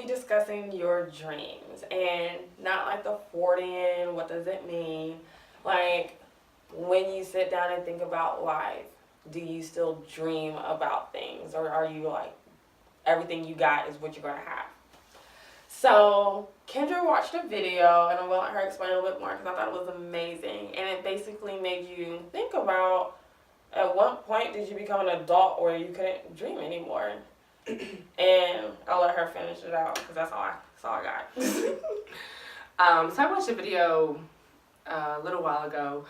be discussing your dreams and not like the 40 what does it mean? Like, when you sit down and think about life, do you still dream about things? Or are you like, everything you got is what you're going to have? So, Kendra watched a video, and I'm going to let her explain a little bit more because I thought it was amazing. And it basically made you think about, at what point did you become an adult where you couldn't dream anymore? And I'll let her finish it out because that's all I got. So I watched a video a little while ago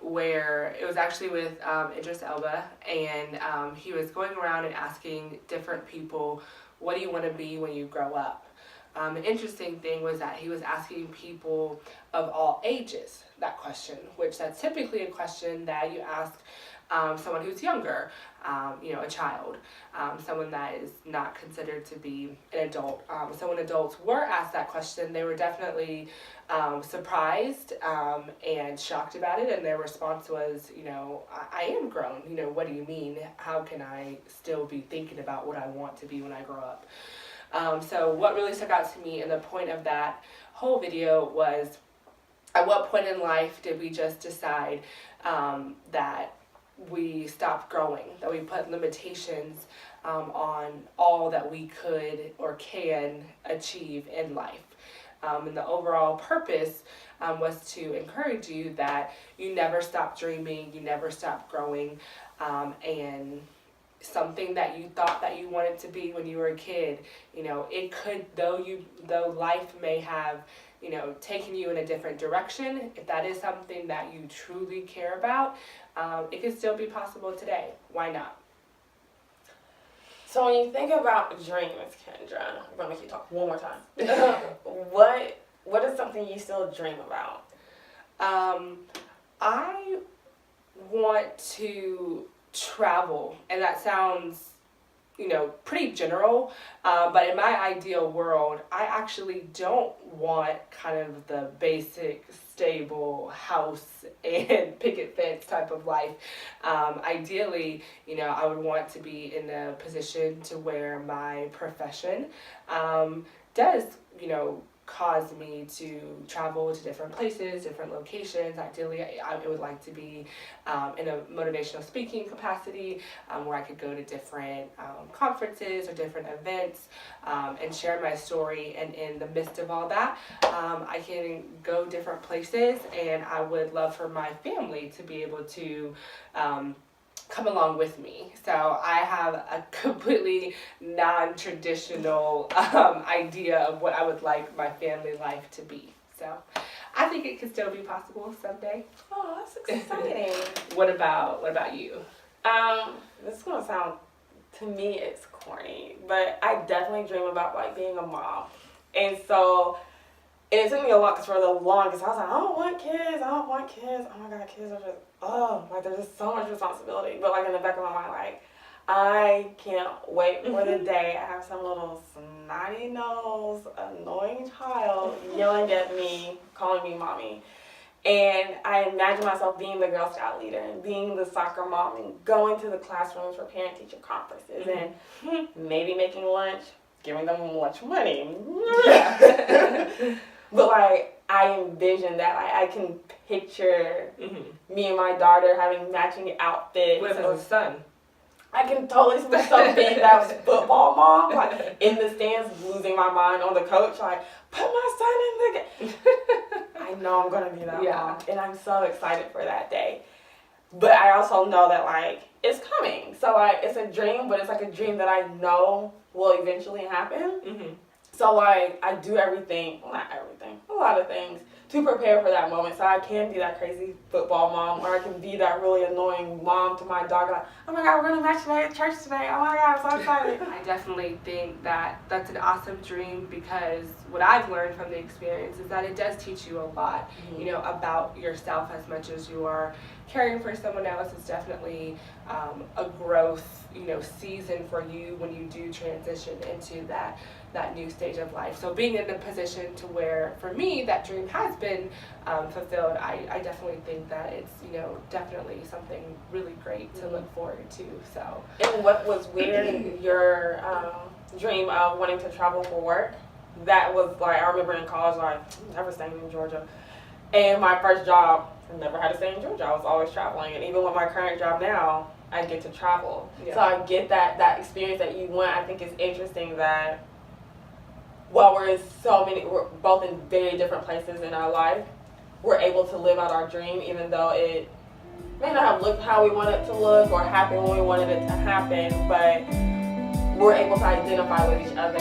where it was actually with Idris Elba, and he was going around and asking different people, what do you want to be when you grow up? The interesting thing was that he was asking people of all ages that question, which that's typically a question that you ask someone who's younger, a child, someone that is not considered to be an adult. So when adults were asked that question, they were definitely surprised and shocked about it, and their response was, I am grown. What do you mean? How can I still be thinking about what I want to be when I grow up? So what really stuck out to me, and the point of that whole video was, at what point in life did we just decide that we stopped growing, that we put limitations on all that we could or can achieve in life? And the overall purpose was to encourage you that you never stop dreaming, you never stop growing, and something that you thought that you wanted to be when you were a kid, it could, though life may have, taken you in a different direction, if that is something that you truly care about, it could still be possible today. Why not? So when you think about dreams, Kendra, I'm going to make you talk one more time. What is something you still dream about? I want to travel, and that sounds, pretty general, but in my ideal world, I actually don't want kind of the basic, stable house and picket fence type of life. Ideally, I would want to be in a position to where my profession does, cause me to travel to different places, different locations. Ideally, I would like to be in a motivational speaking capacity where I could go to different conferences or different events and share my story. And in the midst of all that, I can go different places, and I would love for my family to be able to come along with me. So I have a completely non-traditional idea of what I would like my family life to be. So I think it could still be possible someday. Oh, that's exciting. What about you? This is gonna sound, to me, it's corny, but I definitely dream about like being a mom, and so. And it took me a lot because for the longest I was like, I don't want kids. Oh my God, kids are just, there's just so much responsibility. But like in the back of my mind, like, I can't wait for the day I have some little snotty nosed, annoying child yelling at me, calling me mommy. And I imagine myself being the Girl Scout leader and being the soccer mom and going to the classrooms for parent-teacher conferences and maybe making lunch, giving them lunch money. Yeah. But like, I envision that. Like, I can picture me and my daughter having matching outfits. What if it's a son? I can totally see myself being that football mom, like in the stands, losing my mind on the coach, like, put my son in the game. I know I'm gonna be that mom, and I'm so excited for that day. But I also know that like it's coming. So like it's a dream, but it's like a dream that I know will eventually happen. So like I do everything, well, not everything, a lot of things to prepare for that moment. So I can be that crazy football mom, or I can be that really annoying mom to my dog. Like, oh my God, we're gonna match today at church today. Oh my God, I'm so excited. I definitely think that that's an awesome dream, because what I've learned from the experience is that it does teach you a lot, about yourself as much as you are caring for someone else. It's definitely a growth, season for you when you do transition into that new stage of life. So being in a position to where, for me, that dream has been fulfilled, I definitely think that it's, definitely something really great to look forward to. So. And what was weird, your dream of wanting to travel for work. That was like, I remember in college, like, I'm never staying in Georgia. And my first job, I never had to stay in Georgia. I was always traveling. And even with my current job now, I get to travel. Yeah. So I get that experience that you want. I think it's interesting that while we're both in very different places in our life, we're able to live out our dream, even though it may not have looked how we wanted it to look or happen when we wanted it to happen, but we're able to identify with each other